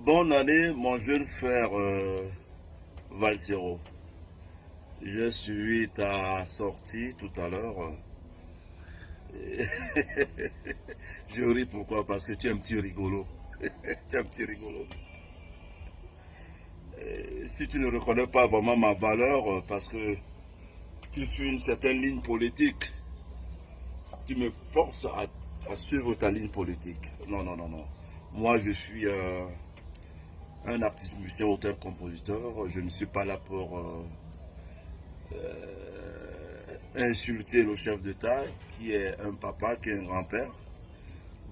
Bonne année, mon jeune frère Valsero. J'ai suivi ta sortie tout à l'heure. Je ris pourquoi? Parce que tu es un petit rigolo. Tu es un petit rigolo. Si tu ne reconnais pas vraiment ma valeur, parce que tu suis une certaine ligne politique, tu me forces à suivre ta ligne politique. Non, non, non, non. Moi, je suis un artiste, musicien, auteur, compositeur. Je ne suis pas là pour insulter le chef d'État, qui est un papa, qui est un grand-père.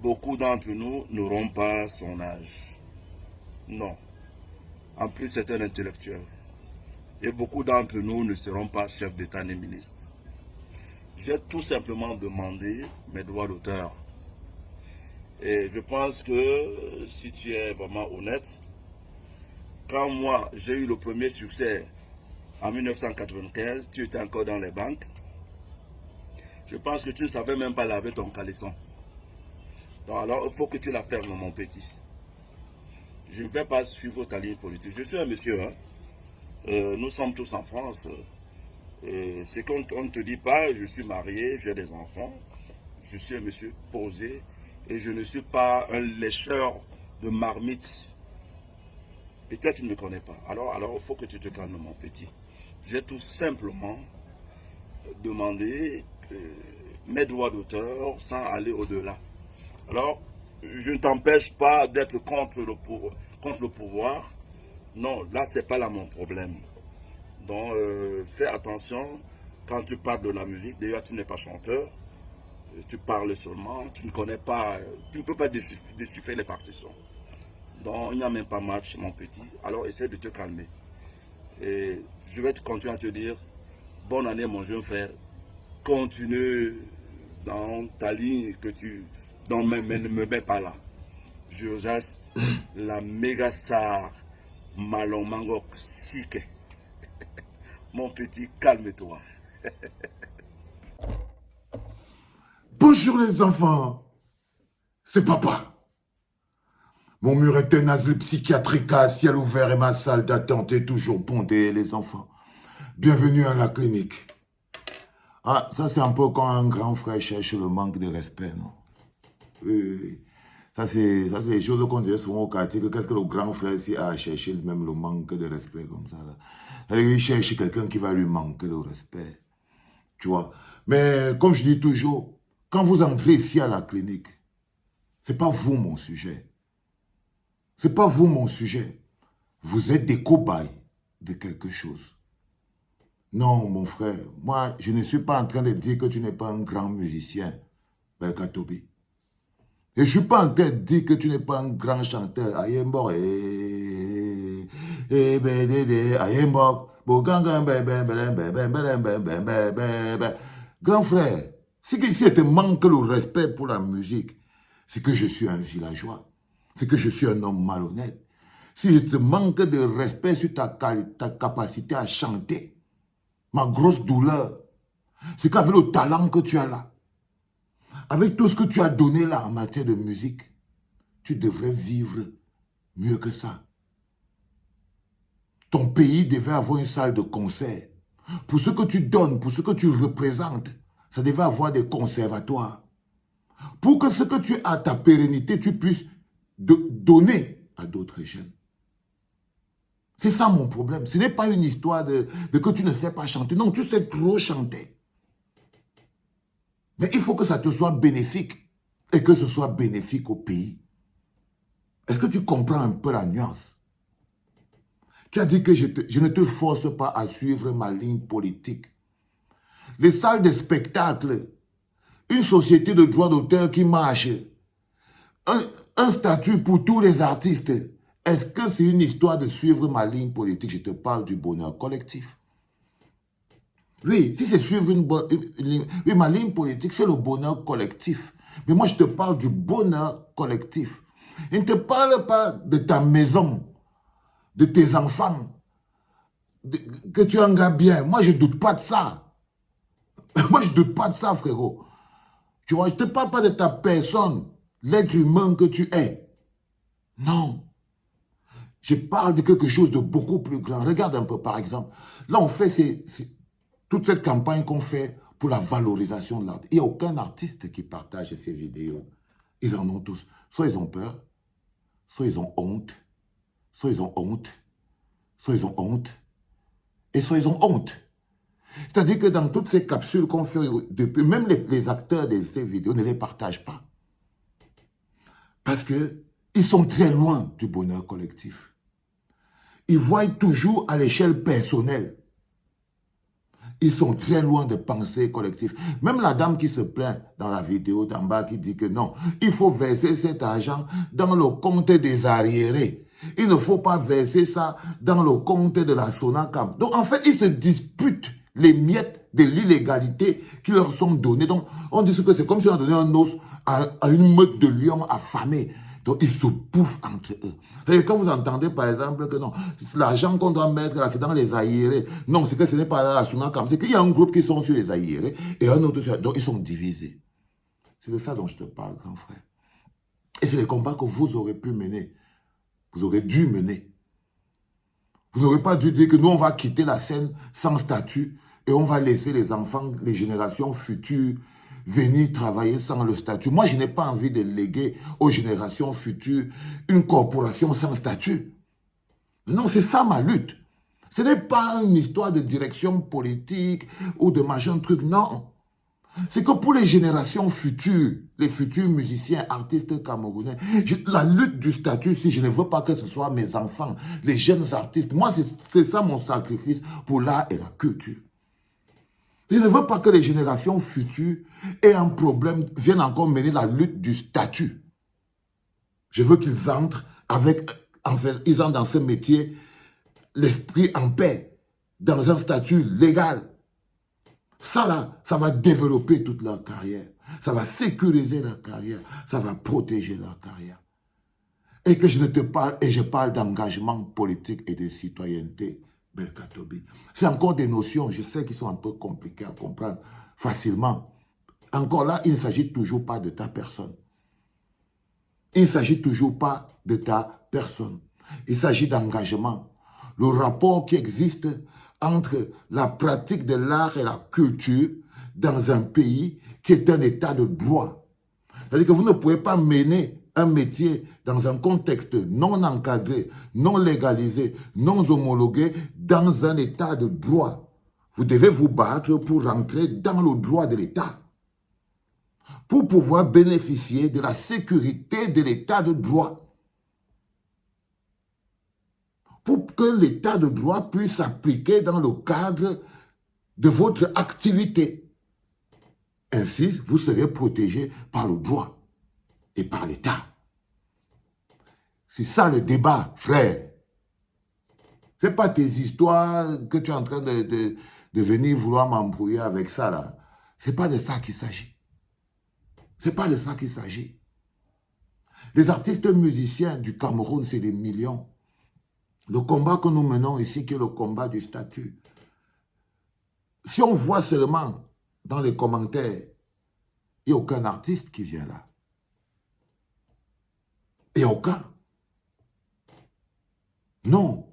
Beaucoup d'entre nous n'auront pas son âge. Non. En plus, c'est un intellectuel. Et beaucoup d'entre nous ne seront pas chefs d'État ni ministres. J'ai tout simplement demandé mes droits d'auteur. Et je pense que si tu es vraiment honnête, quand moi j'ai eu le premier succès en 1995, tu étais encore dans les banques. Je pense que tu ne savais même pas laver ton caleçon. Donc alors, il faut que tu la fermes, mon petit. Je ne vais pas suivre ta ligne politique. Je suis un monsieur, hein. Nous sommes tous en France. C'est qu'on ne te dit pas, je suis marié, j'ai des enfants. Je suis un monsieur posé et je ne suis pas un lécheur de marmite. Et toi, tu ne me connais pas. Alors, il faut que tu te calmes, mon petit. J'ai tout simplement demandé mes droits d'auteur sans aller au-delà. Alors, je ne t'empêche pas d'être contre le pouvoir. Non, là, ce n'est pas là mon problème. Donc, fais attention quand tu parles de la musique. D'ailleurs, tu n'es pas chanteur. Tu parles seulement. Tu ne connais pas, tu ne peux pas déchiffrer les partitions. Donc, il n'y a même pas match, mon petit. Alors, essaie de te calmer. Et je vais continuer à te dire, bonne année, mon jeune frère. Continue dans ta ligne que tu... Non, ne me mets pas là. Je reste la méga star Malon Mangok Sike. Mon petit, calme-toi. Bonjour les enfants, c'est papa. Mon mur est un asile psychiatrique à ciel ouvert et ma salle d'attente est toujours bondée, les enfants. Bienvenue à la clinique. Ah, ça c'est un peu quand un grand frère cherche le manque de respect, non? Oui. Ça c'est les choses qu'on dirait souvent au quartier, que qu'est-ce que le grand frère ici a à chercher même le manque de respect comme ça, là. C'est-à-dire qu'il cherche quelqu'un qui va lui manquer le respect, tu vois. Mais comme je dis toujours, quand vous entrez ici à la clinique, c'est pas vous mon sujet. C'est pas vous mon sujet. Vous êtes des cobayes de quelque chose. Non, mon frère, moi, je ne suis pas en train de dire que tu n'es pas un grand musicien, Belkatobi. Et je ne suis pas en train de dire que tu n'es pas un grand chanteur. Ayembok, grand frère, si je te manque le respect pour la musique, c'est que je suis un villageois. C'est que je suis un homme malhonnête. Si je te manque de respect sur ta capacité à chanter, ma grosse douleur, c'est qu'avec le talent que tu as là, avec tout ce que tu as donné là en matière de musique, tu devrais vivre mieux que ça. Ton pays devait avoir une salle de concert. Pour ce que tu donnes, pour ce que tu représentes, ça devait avoir des conservatoires. Pour que ce que tu as, ta pérennité, tu puisses donner à d'autres jeunes. C'est ça mon problème. Ce n'est pas une histoire de que tu ne sais pas chanter. Non, tu sais trop chanter. Mais il faut que ça te soit bénéfique et que ce soit bénéfique au pays. Est-ce que tu comprends un peu la nuance? Tu as dit que je ne te force pas à suivre ma ligne politique. Les salles de spectacle, une société de droits d'auteur qui marche, un statut pour tous les artistes. Est-ce que c'est une histoire de suivre ma ligne politique? Je te parle du bonheur collectif. Oui, si c'est suivre oui, ma ligne politique, c'est le bonheur collectif. Mais moi, je te parle du bonheur collectif. Je ne te parle pas de ta maison, de tes enfants, que tu es un gars bien. Moi, je ne doute pas de ça. Moi, je ne doute pas de ça, frérot. Tu vois, je ne te parle pas de ta personne, l'être humain que tu es. Non. Je parle de quelque chose de beaucoup plus grand. Regarde un peu, par exemple. Là, on fait toute cette campagne qu'on fait pour la valorisation de l'art. Il n'y a aucun artiste qui partage ces vidéos. Ils en ont tous. Soit ils ont peur, soit ils ont honte, soit ils ont honte, soit ils ont honte, et soit ils ont honte. C'est-à-dire que dans toutes ces capsules qu'on fait depuis, même les acteurs de ces vidéos ne les partagent pas. Parce qu'ils sont très loin du bonheur collectif. Ils voient toujours à l'échelle personnelle. Ils sont très loin de penser collectif. Même la dame qui se plaint dans la vidéo d'en bas qui dit que non, il faut verser cet argent dans le compte des arriérés. Il ne faut pas verser ça dans le compte de la Sonacam. Donc en fait, ils se disputent les miettes de l'illégalité qui leur sont données. Donc on dit que c'est comme si on donnait un os à une meute de lions affamés. Donc ils se bouffent entre eux. Et quand vous entendez par exemple que non, l'argent qu'on doit mettre là, c'est dans les aérés. Non, c'est que ce n'est pas la Sonacam. C'est qu'il y a un groupe qui sont sur les aérés et un autre sur... Donc ils sont divisés. C'est de ça dont je te parle, grand frère. Et c'est les combats que vous aurez pu mener. Vous aurez dû mener. Vous n'aurez pas dû dire que nous, on va quitter la scène sans statut et on va laisser les enfants, les générations futures venir travailler sans le statut. Moi, je n'ai pas envie de léguer aux générations futures une corporation sans statut. Non, c'est ça ma lutte. Ce n'est pas une histoire de direction politique ou de machin truc, non. C'est que pour les générations futures, les futurs musiciens, artistes camerounais, la lutte du statut, si je ne veux pas que ce soit mes enfants, les jeunes artistes, moi c'est ça mon sacrifice pour l'art et la culture. Je ne veux pas que les générations futures aient un problème, viennent encore mener la lutte du statut. Je veux qu'ils entrent ils entrent dans ce métier, l'esprit en paix, dans un statut légal. Ça là, ça va développer toute leur carrière. Ça va sécuriser leur carrière. Ça va protéger leur carrière. Et que je ne te parle, et je parle d'engagement politique et de citoyenneté, Belkatobi. C'est encore des notions, je sais, qui sont un peu compliquées à comprendre facilement. Encore là, il ne s'agit toujours pas de ta personne. Il ne s'agit toujours pas de ta personne. Il s'agit d'engagement. Le rapport qui existe entre la pratique de l'art et la culture dans un pays qui est un état de droit. C'est-à-dire que vous ne pouvez pas mener un métier dans un contexte non encadré, non légalisé, non homologué, dans un état de droit. Vous devez vous battre pour rentrer dans le droit de l'État, pour pouvoir bénéficier de la sécurité de l'état de droit. Pour que l'état de droit puisse s'appliquer dans le cadre de votre activité. Ainsi, vous serez protégé par le droit et par l'État. C'est ça le débat, frère. Ce n'est pas tes histoires que tu es en train de venir vouloir m'embrouiller avec ça, là. Ce n'est pas de ça qu'il s'agit. Ce n'est pas de ça qu'il s'agit. Les artistes musiciens du Cameroun, c'est des millions. Le combat que nous menons ici, qui est le combat du statut. Si on voit seulement dans les commentaires, il n'y a aucun artiste qui vient là. Il n'y a aucun. Non.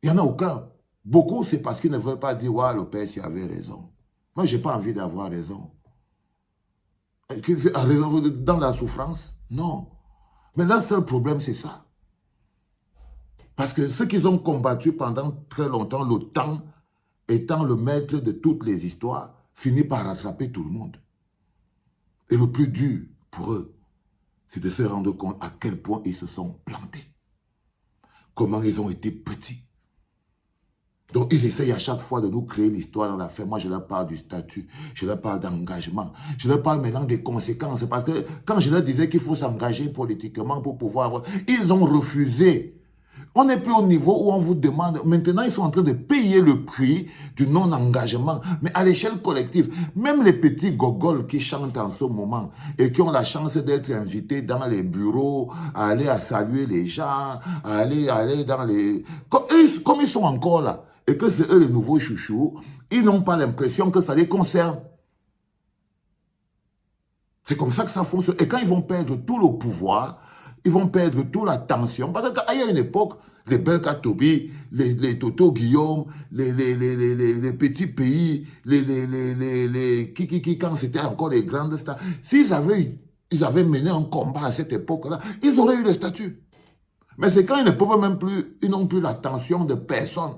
Il n'y en a aucun. Beaucoup, c'est parce qu'ils ne veulent pas dire, ouais, le père, s'il avait raison. Moi, je n'ai pas envie d'avoir raison. Dans la souffrance? Non. Mais le seul problème, c'est ça. Parce que ce qu'ils ont combattu pendant très longtemps, le temps étant le maître de toutes les histoires, finit par rattraper tout le monde. Et le plus dur pour eux, c'est de se rendre compte à quel point ils se sont plantés. Comment ils ont été petits. Donc ils essayent à chaque fois de nous créer l'histoire dans l'affaire. Moi je leur parle du statut, je leur parle d'engagement, je leur parle maintenant des conséquences. Parce que quand je leur disais qu'il faut s'engager politiquement pour pouvoir avoir... Ils ont refusé. On n'est plus au niveau où on vous demande... Maintenant, ils sont en train de payer le prix du non-engagement. Mais à l'échelle collective, même les petits gogols qui chantent en ce moment et qui ont la chance d'être invités dans les bureaux, à aller à saluer les gens, à aller dans les... Comme ils sont encore là, et que c'est eux les nouveaux chouchous, ils n'ont pas l'impression que ça les concerne. C'est comme ça que ça fonctionne. Et quand ils vont perdre tout le pouvoir... Ils vont perdre toute la tension. Parce qu'il y a une époque, les Belka Tobi, les Toto Guillaume, les petits pays, quand c'était encore les grandes stars, s'ils avaient mené un combat à cette époque-là, ils auraient eu le statut. Mais c'est quand ils ne peuvent même plus, ils n'ont plus l'attention de personne,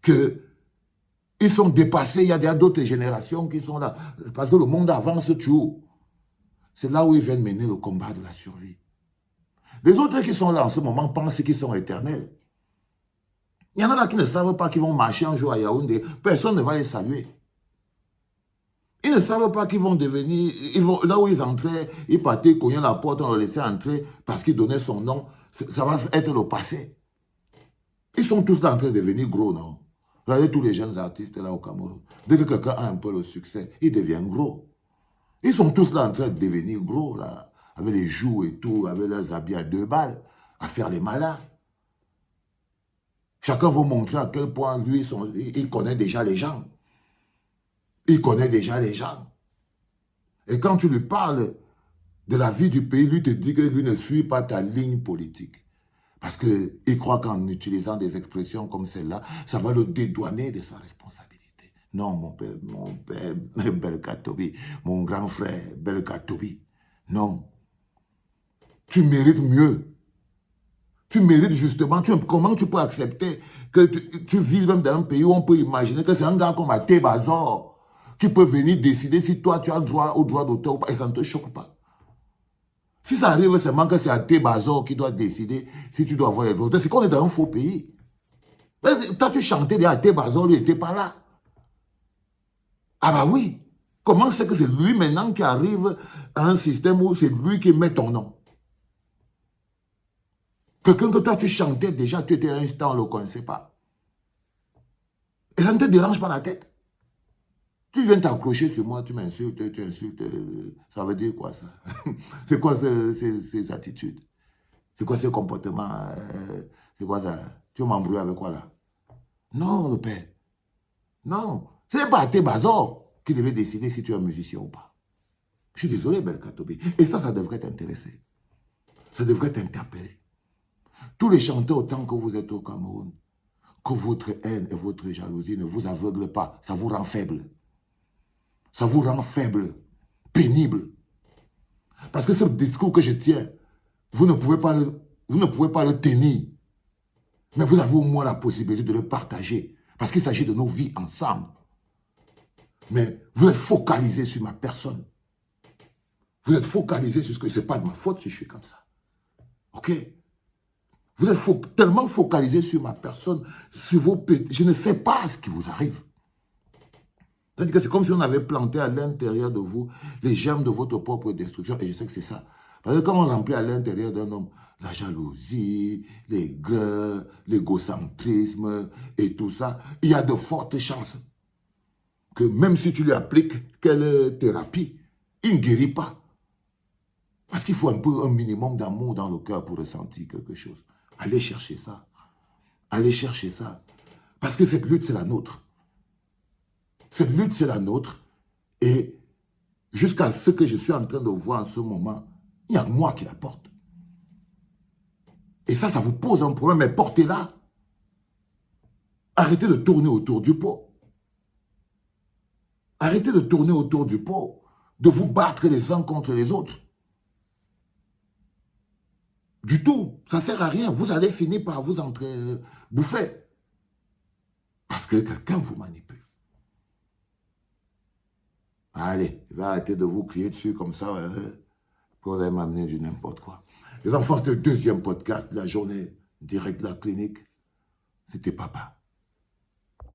qu'ils sont dépassés. Il y a d'autres générations qui sont là. Parce que le monde avance toujours. C'est là où ils viennent mener le combat de la survie. Les autres qui sont là en ce moment pensent qu'ils sont éternels. Il y en a là qui ne savent pas qu'ils vont marcher un jour à Yaoundé. Personne ne va les saluer. Ils ne savent pas qu'ils vont devenir... là où ils entraient, ils partaient, cognaient la porte, on les laissait entrer parce qu'ils donnaient son nom. Ça va être le passé. Ils sont tous là en train de devenir gros, non? Regardez tous les jeunes artistes là au Cameroun. Dès que quelqu'un a un peu le succès, il devient gros. Ils sont tous là en train de devenir gros, là, avec les joues et tout, avec leurs habits à 2 balles, à faire les malins. Chacun vous montrer à quel point lui, il connaît déjà les gens. Il connaît déjà les gens. Et quand tu lui parles de la vie du pays, lui te dit que lui ne suit pas ta ligne politique. Parce qu'il croit qu'en utilisant des expressions comme celle-là, ça va le dédouaner de sa responsabilité. Non, mon père, Belka Tobi, mon grand frère, Belka Tobi. Non. Tu mérites mieux. Tu mérites justement, comment tu peux accepter que tu vis même dans un pays où on peut imaginer que c'est un gars comme Até Bazor qui peut venir décider si toi tu as le droit au droit d'auteur ou pas, et ça ne te choque pas. Si ça arrive seulement que c'est Até Bazor qui doit décider si tu dois avoir les droits d'auteur, c'est qu'on est dans un faux pays. Toi tu chantais de Até Bazor, lui n'était pas là. Ah bah oui. Comment c'est que c'est lui maintenant qui arrive à un système où c'est lui qui met ton nom? Quelqu'un que toi tu chantais déjà, tu étais un instant, on ne le connaissait pas. Et ça ne te dérange pas la tête. Tu viens t'accrocher sur moi, tu m'insultes, tu insultes. Ça veut dire quoi ça? C'est quoi ces attitudes? C'est quoi ce comportement? C'est quoi ça? Tu veux m'embrouiller avec quoi là? Non, le père. Non. Ce n'est pas Até Bazor qui devait décider si tu es un musicien ou pas. Je suis désolé, Belka Tobi. Et ça devrait t'intéresser. Ça devrait t'interpeller. Tous les chanteurs, autant que vous êtes au Cameroun, que votre haine et votre jalousie ne vous aveuglent pas. Ça vous rend faible. Ça vous rend faible, pénible. Parce que ce discours que je tiens, vous ne pouvez pas le tenir. Mais vous avez au moins la possibilité de le partager. Parce qu'il s'agit de nos vies ensemble. Mais vous êtes focalisé sur ma personne. Vous êtes focalisé sur ce que ce n'est pas de ma faute si je suis comme ça. Ok? Vous êtes tellement focalisé sur ma personne, sur vos pétés. Je ne sais pas ce qui vous arrive. C'est-à-dire que c'est comme si on avait planté à l'intérieur de vous les germes de votre propre destruction. Et je sais que c'est ça. Parce que quand on remplit à l'intérieur d'un homme la jalousie, les guerres, l'égocentrisme et tout ça, il y a de fortes chances que même si tu lui appliques quelle thérapie, il ne guérit pas. Parce qu'il faut un minimum d'amour dans le cœur pour ressentir quelque chose. Allez chercher ça. Allez chercher ça. Parce que cette lutte, c'est la nôtre. Cette lutte, c'est la nôtre. Et jusqu'à ce que je suis en train de voir en ce moment, il n'y a que moi qui la porte. Et ça vous pose un problème. Mais portez-la. Arrêtez de tourner autour du pot. Arrêtez de tourner autour du pot. De vous battre les uns contre les autres. Du tout. Ça ne sert à rien. Vous allez finir par vous bouffer. Parce que quelqu'un vous manipule. Allez, je vais arrêter de vous crier dessus comme ça. Pour aller m'amener du n'importe quoi. Les enfants, c'était le 2e podcast de la journée, direct de la clinique. C'était papa.